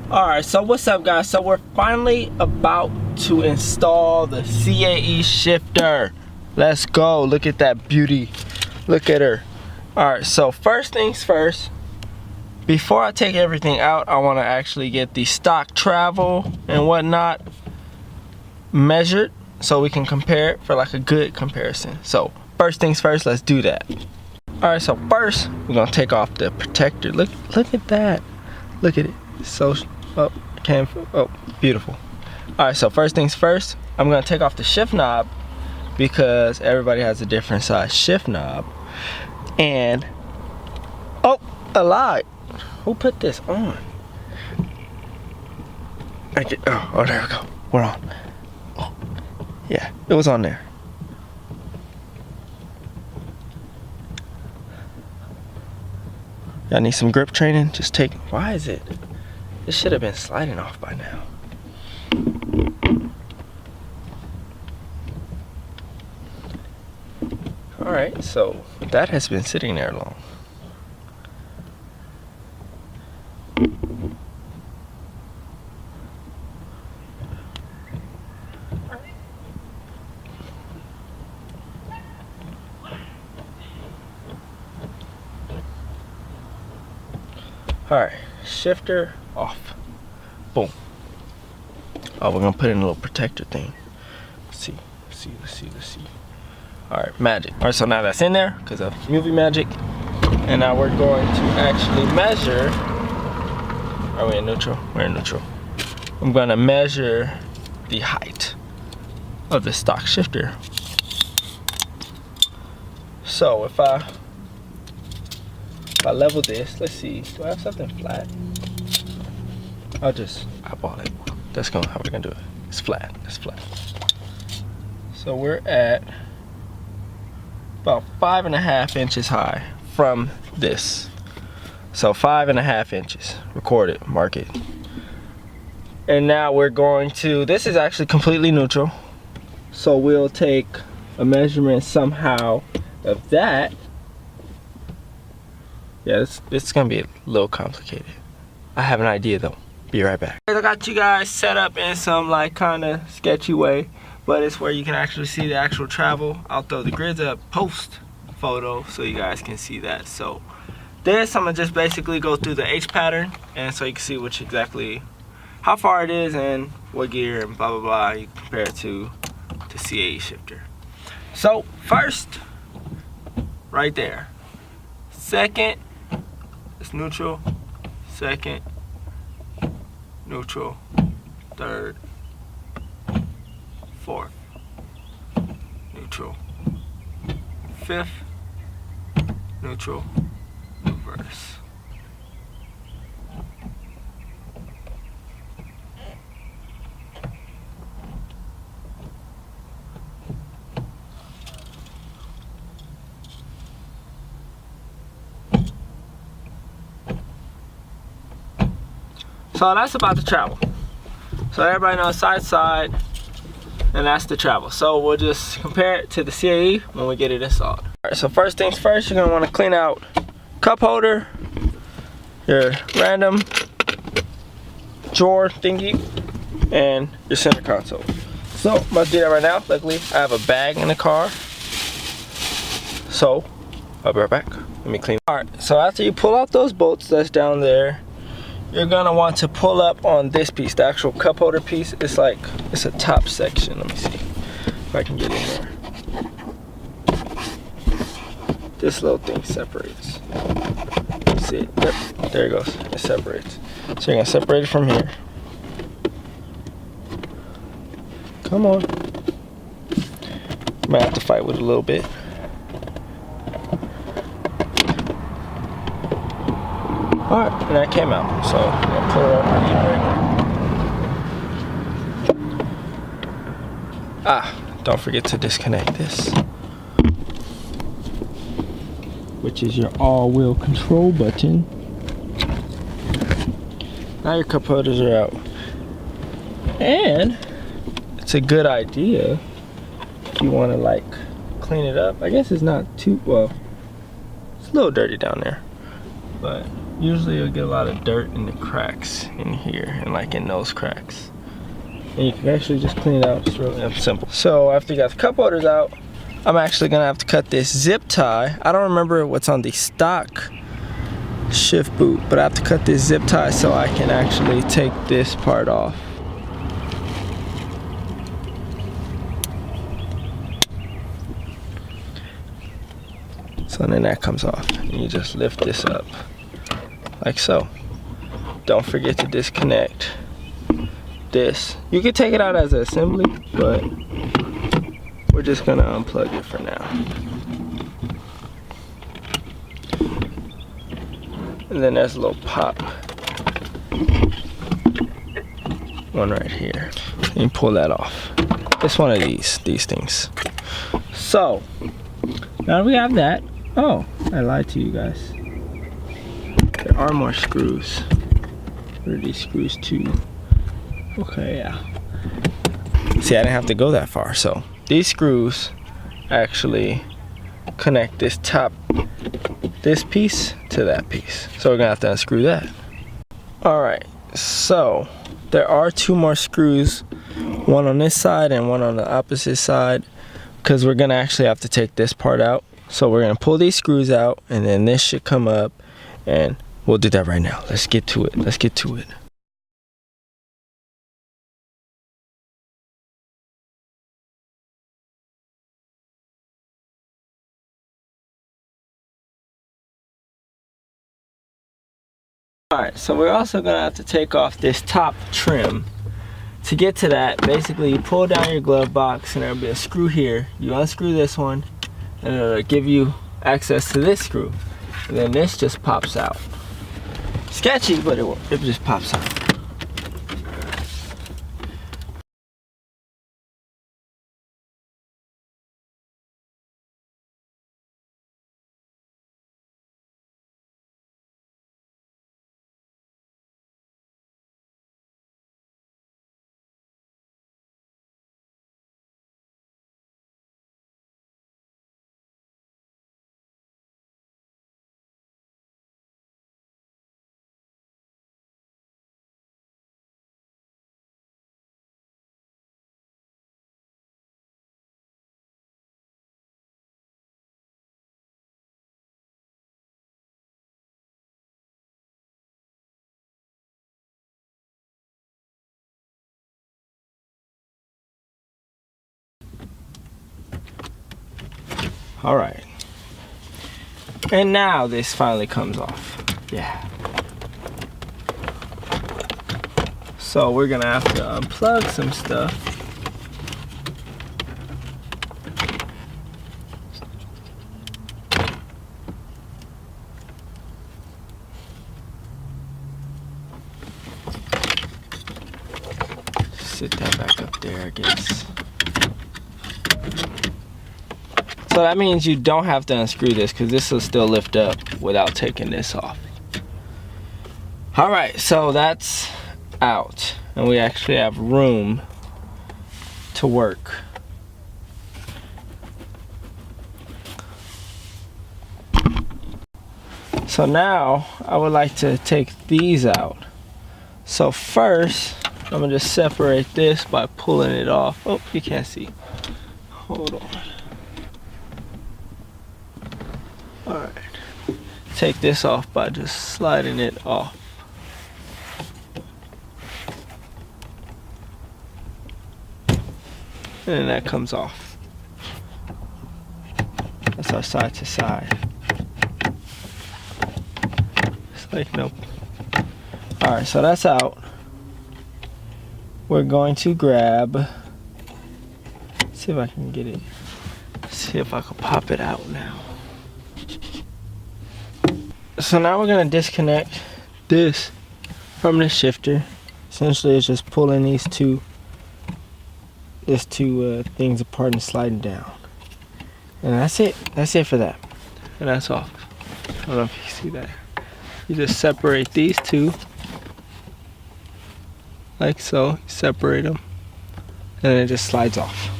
Alright, so what's up guys? So we're finally about to install the CAE shifter. Let's go. Look at that beauty. Look at her. Alright, so first things first, before I take everything out, I want to actually get the stock travel and whatnot measured so we can compare it for like a good comparison. So first things first, let's do that. Alright, so first we're gonna take off the protector. Look at that. Look at it. So beautiful. Alright, so first things first, I'm gonna take off the shift knob because everybody has a different size shift knob. And oh, a lie. Who put this on? Oh, there we go. We're on. Oh, yeah, it was on there. Y'all need some grip training? Just take. Why is it? This should have been sliding off by now. Alright, so that has been sitting there long. Alright, shifter off. Boom. Oh, we're gonna put in a little protector thing. Let's see. Alright, magic. Alright, so now that's in there because of movie magic. And now we're going to actually measure. Are we in neutral? We're in neutral. I'm gonna measure the height of the stock shifter. So if I level this, let's see, do I have something flat? I'll just eyeball it. That's how we're gonna do it. It's flat, it's flat. So we're at about 5.5 inches high from this. So 5.5 inches, record it, mark it. And now we're going to, this is actually completely neutral. So we'll take a measurement somehow of that. Yeah, it's gonna be a little complicated. I have an idea though. Be right back. I got you guys set up in some like kind of sketchy way, but it's where you can actually see the actual travel. I'll throw the grids up post photo so you guys can see that. So this, I'm gonna just basically go through the H pattern, and so you can see which exactly how far it is and what gear and blah blah blah. You compare it to the CAE shifter. So first, right there. Second, it's neutral. Second, neutral. Third, fourth, neutral. Fifth, neutral, reverse. So that's about the travel. So everybody knows side to side, and that's the travel. So we'll just compare it to the CAE when we get it installed. Alright, so first things first, you're gonna want to clean out cup holder, your random drawer thingy, and your center console. So I'm about to do that right now. Luckily, I have a bag in the car. So I'll be right back. Let me clean. Alright, so after you pull out those bolts that's down there, you're gonna want to pull up on this piece, the actual cup holder piece. It's like, it's a top section. Let me see if I can get in there. This little thing separates. See it? Yep, there it goes. It separates. So you're gonna separate it from here. Come on. Might have to fight with it a little bit. Alright, and that came out, so I'm gonna pull it up right. Don't forget to disconnect this, which is your all-wheel control button. Now your cup holders are out. And it's a good idea if you want to like clean it up. I guess it's not too, well, it's a little dirty down there, but usually you'll get a lot of dirt in the cracks in here and like in those cracks. And you can actually just clean it out. It's really simple. So after you got the cup holders out, I'm actually gonna have to cut this zip tie. I don't remember what's on the stock shift boot, but I have to cut this zip tie so I can actually take this part off. So then that comes off, and you just lift this up like so. Don't forget to disconnect this. You can take it out as an assembly, but we're just gonna unplug it for now. And then there's a little pop one right here. And you pull that off. It's one of these things. So now we have that. Oh, I lied to you guys. There are more screws. Where are these screws too? Okay, yeah. See, I didn't have to go that far. So these screws actually connect this piece to that piece. So we're gonna have to unscrew that. All right, so there are 2 more screws, one on this side and one on the opposite side, because we're gonna actually have to take this part out. So we're gonna pull these screws out, and then this should come up, and we'll do that right now. Let's get to it. Let's get to it. Alright, so we're also gonna have to take off this top trim. To get to that, basically you pull down your glove box and there'll be a screw here. You unscrew this one and it'll give you access to this screw. And then this just pops out. Sketchy, but it just pops out. All right, and now this finally comes off. Yeah. So we're gonna have to unplug some stuff. Sit that back up there, I guess. So that means you don't have to unscrew this, because this will still lift up without taking this off. All right, so that's out, and we actually have room to work. So now I would like to take these out. So first, I'm gonna just separate this by pulling it off. Oh, you can't see. Hold on. Alright, take this off by just sliding it off. And then that comes off. That's our side to side. It's like, nope. Alright, so that's out. We're going to grab, see if I can get it, see if I can pop it out now. So now we're gonna disconnect this from the shifter. Essentially it's just pulling these two things apart and sliding down. And that's it for that. And that's off. I don't know if you can see that. You just separate these two like so. You separate them and then it just slides off.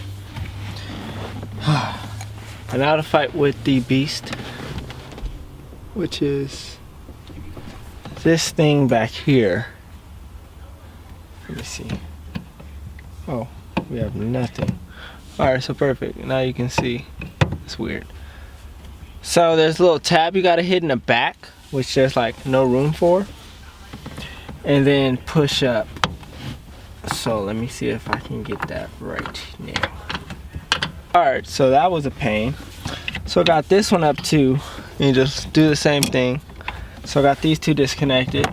And now to fight with the beast, which is this thing back here. Let me see. Oh, we have nothing. Alright, so perfect. Now you can see. It's weird. So there's a little tab you gotta hit in the back, which there's like no room for. And then push up. So let me see if I can get that right now. Alright, so that was a pain. So I got this one up too. And just do the same thing. So I got these two disconnected.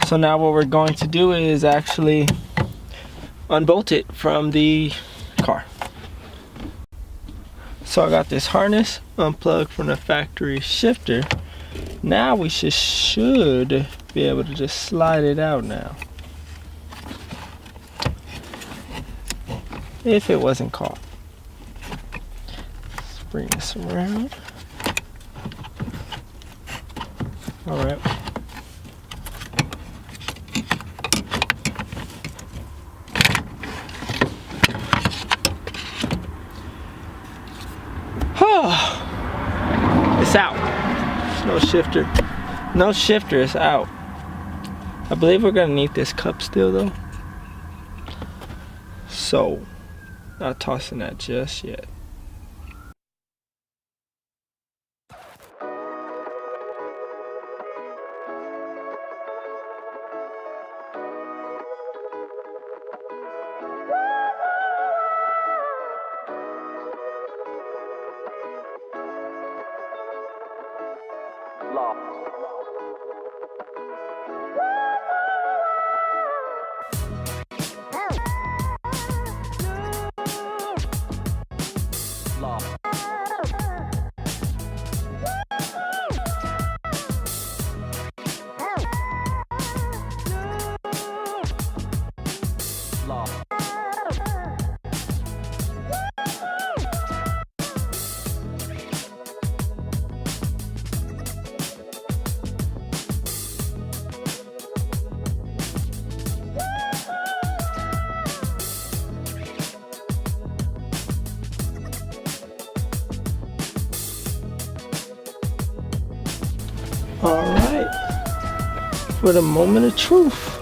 So now what we're going to do is actually unbolt it from the car. So I got this harness unplugged from the factory shifter. Now we should be able to just slide it out now. If it wasn't caught. Let's bring this around. Alright. It's out. There's no shifter. No shifter, it's out. I believe we're gonna need this cup still though. So, not tossing that just yet. Alright, for the moment of truth.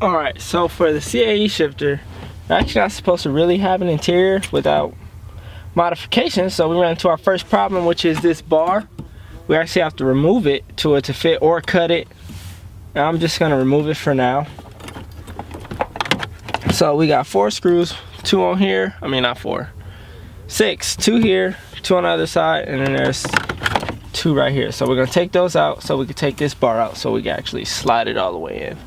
Alright, so for the CAE shifter, we're actually not supposed to really have an interior without modifications. So we ran into our first problem, which is this bar. We actually have to remove it to fit or cut it. And I'm just gonna remove it for now. So we got 4 screws, 2 on here. I mean, not 4, 6, 2 here, 2 on the other side, and then there's 2 right here. So we're gonna take those out so we can take this bar out so we can actually slide it all the way in.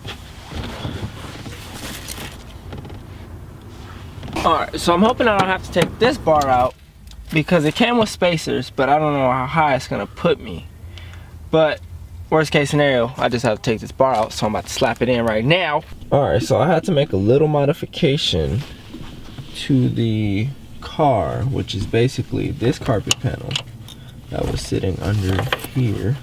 Alright, so I'm hoping I don't have to take this bar out because it came with spacers, but I don't know how high it's gonna put me. But worst case scenario, I just have to take this bar out, so I'm about to slap it in right now. Alright, so I had to make a little modification to the car, which is basically this carpet panel that was sitting under here.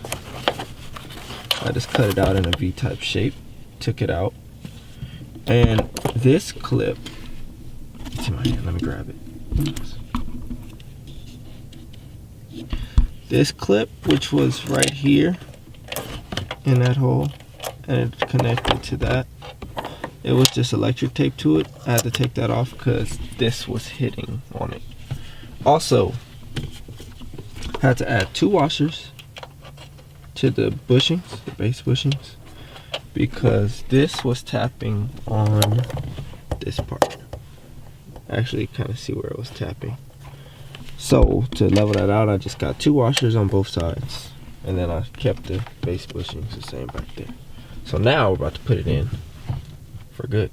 I just cut it out in a V-type shape, took it out, and this clip, it's in my hand, let me grab it. This clip, which was right here in that hole, and it connected to that, it was just electric tape to it. I had to take that off because this was hitting on it. Also, had to add 2 washers to the bushings, the base bushings, because this was tapping on this part. Actually, kind of see where it was tapping. So to level that out, I just got 2 washers on both sides, and then I kept the base bushings the same back there. So now we're about to put it in for good.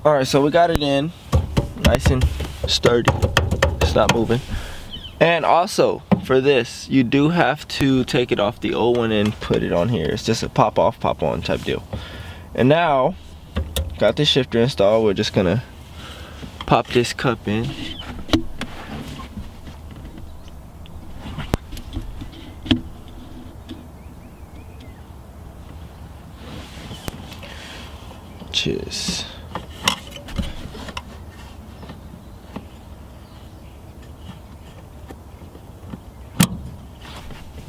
Alright, so we got it in nice and sturdy. It's not moving. And also for this, you do have to take it off the old one and put it on here. It's just a pop off, pop on type deal. And now, got the shifter installed. We're just gonna pop this cup in. Which is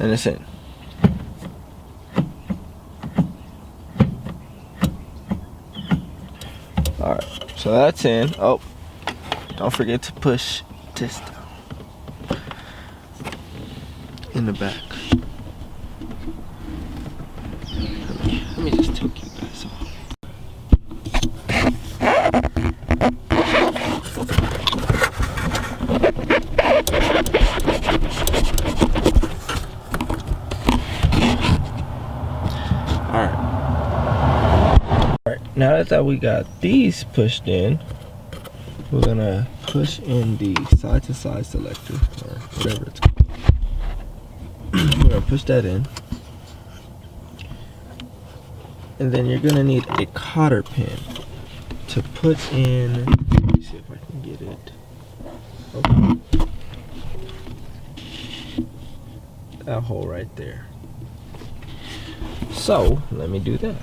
and it's in. Alright, so that's in. Oh, don't forget to push this down in the back. Let me just took you guys off. Now that we got these pushed in, we're gonna push in the side-to-side selector, or whatever it's called. We're gonna push that in. And then you're gonna need a cotter pin to put in, let me see if I can get it. Okay. That hole right there. So, let me do that.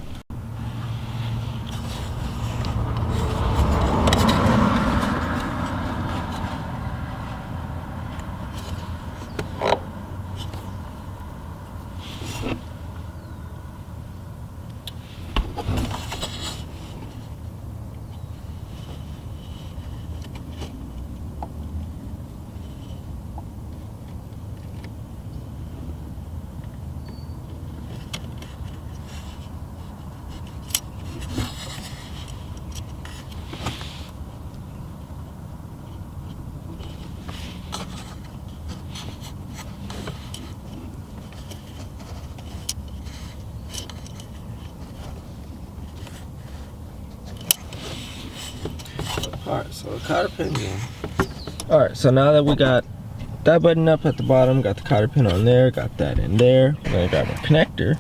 Alright, so the cotter pin's in. Alright, so now that we got that button up at the bottom, got the cotter pin on there, got that in there, we're gonna grab our connector,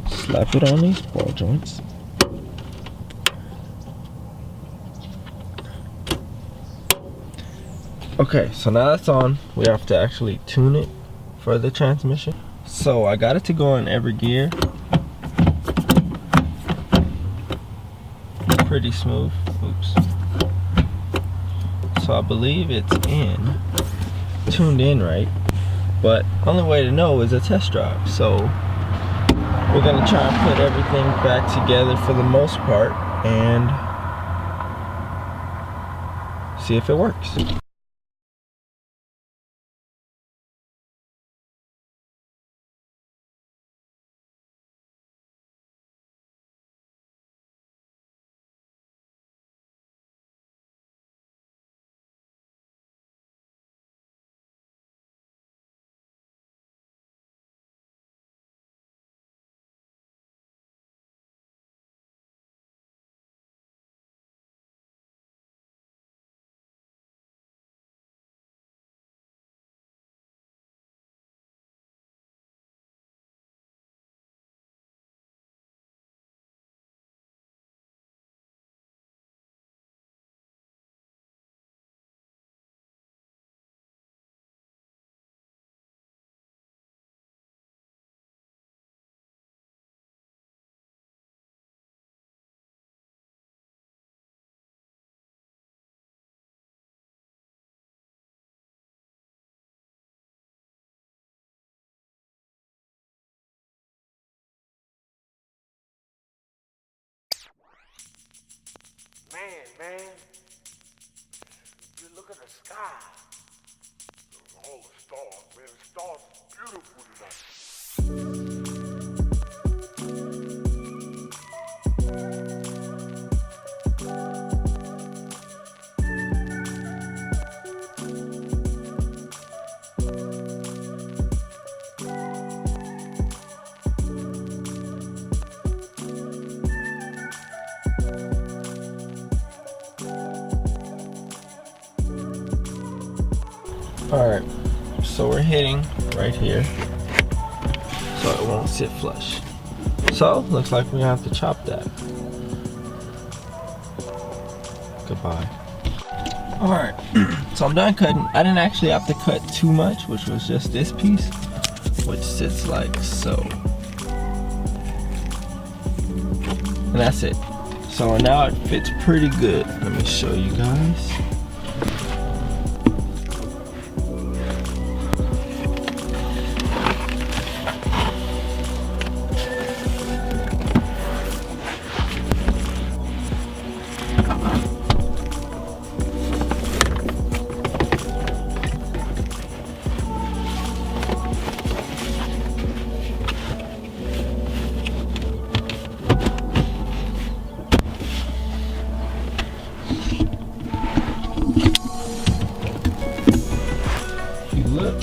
slap it on these ball joints. Okay, so now that's on, we have to actually tune it for the transmission. So I got it to go in every gear. Pretty smooth. Oops. So I believe it's tuned in right, but only way to know is a test drive. So we're gonna try and put everything back together for the most part and see if it works. Man, you look at the sky. All the stars, man, the stars are beautiful tonight. Alright, so we're hitting right here, so it won't sit flush. So, looks like we're gonna have to chop that. Goodbye. Alright, so I'm done cutting. I didn't actually have to cut too much, which was just this piece, which sits like so. And that's it. So now it fits pretty good. Let me show you guys. Look,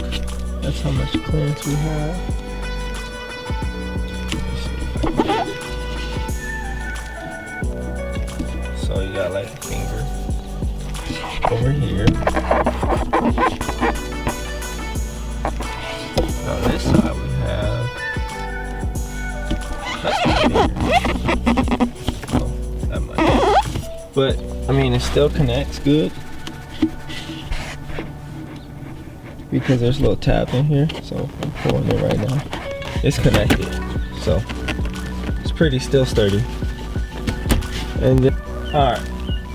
that's how much clearance we have. So you got like a finger over here. Now this side we have. That's not bigger. Oh, that much. But I mean, it still connects good. Because there's little tabs in here, so I'm pulling it right now. It's connected, so it's pretty still sturdy. And then, all right,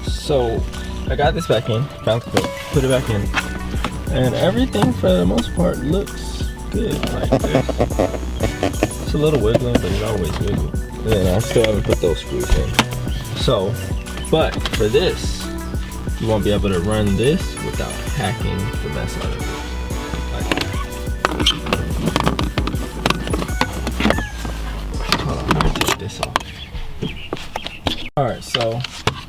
so I got this back in, found the clip, put it back in, and everything for the most part looks good. Like this. It's a little wiggling, but it always wiggles. And I still haven't put those screws in. So, but for this, you won't be able to run this without hacking the mess out of it. This off. Alright, so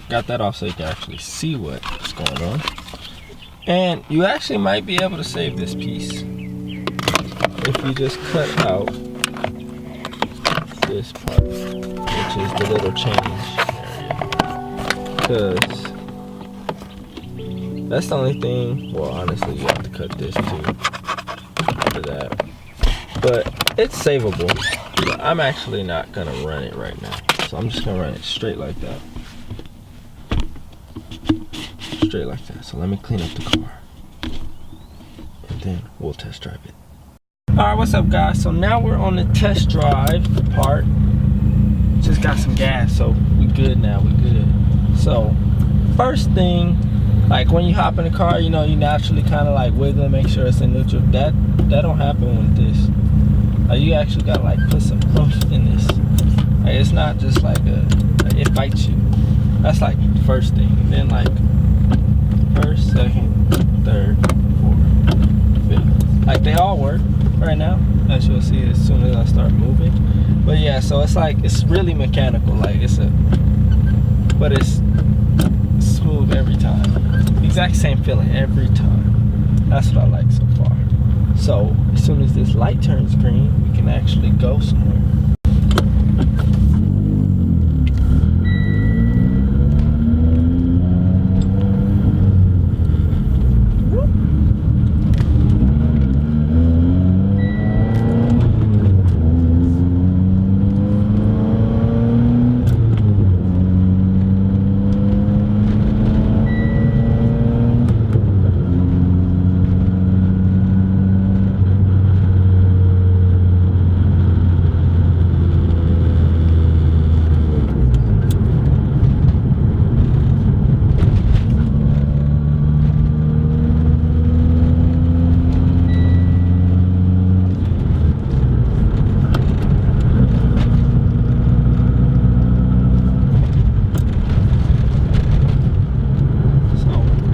got that off so you can actually see what's going on. And you actually might be able to save this piece if you just cut out this part, which is the little change area. Because that's the only thing, well honestly you have to cut this too after that. But it's savable. But I'm actually not gonna run it right now. So I'm just gonna run it straight like that. Straight like that. So let me clean up the car. And then we'll test drive it. Alright, what's up guys? So now we're on the test drive part. Just got some gas, so we good now, we good. So, first thing, like when you hop in the car, you know, you naturally kind of like wiggle and make sure it's in neutral. That don't happen with this. You actually gotta like put some oomph in this. Like, it's not just like it bites you. That's like the first thing. And then like first, second, third, fourth, fifth. Like they all work right now, as you'll see as soon as I start moving. But yeah, so it's like it's really mechanical. Like but it's smooth every time. Exact same feeling every time. That's what I like so far. So as soon as this light turns green, we can actually go somewhere.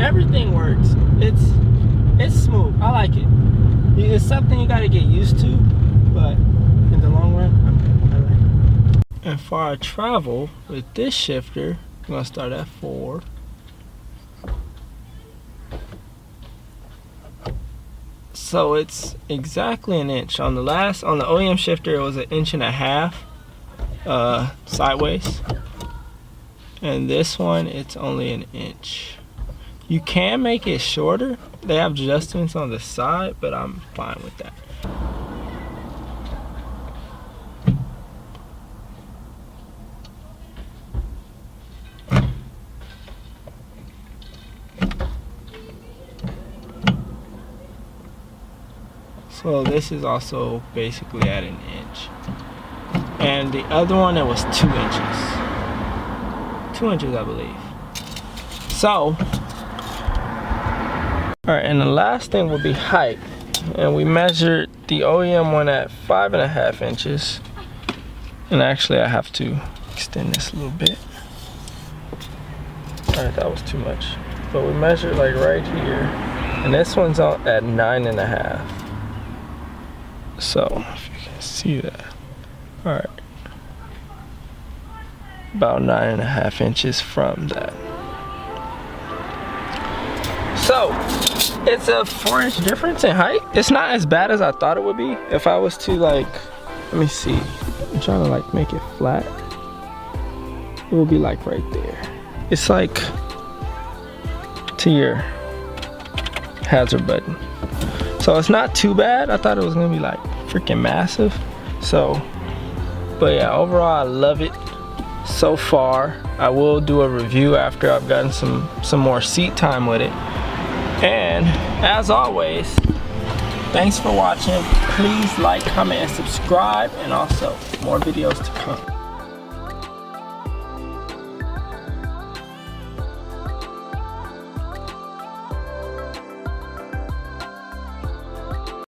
Everything works. It's smooth. I like it. It's something you got to get used to, but in the long run, I like it. And for our travel with this shifter, I'm gonna start at 4. So it's exactly an inch. On the OEM shifter, it was 1.5 inches sideways, and this one it's only 1 inch. You can make it shorter. They have adjustments on the side, but I'm fine with that. So this is also basically at an inch. And the other one, it was 2 inches. 2 inches, I believe. So, alright, and the last thing would be height. And we measured the OEM one at 5.5 inches. And actually I have to extend this a little bit. Alright, that was too much. But we measured like right here. And this one's out at 9.5. So, if you can see that. Alright. About 9.5 inches from that. So, it's a 4-inch difference in height. It's not as bad as I thought it would be. If I was to like, let me see. I'm trying to like make it flat. It will be like right there. It's like to your hazard button. So it's not too bad. I thought it was gonna be like freaking massive. So, but yeah, overall I love it so far. I will do a review after I've gotten some more seat time with it. And as always, thanks for watching. Please like, comment, and subscribe, and also more videos to come.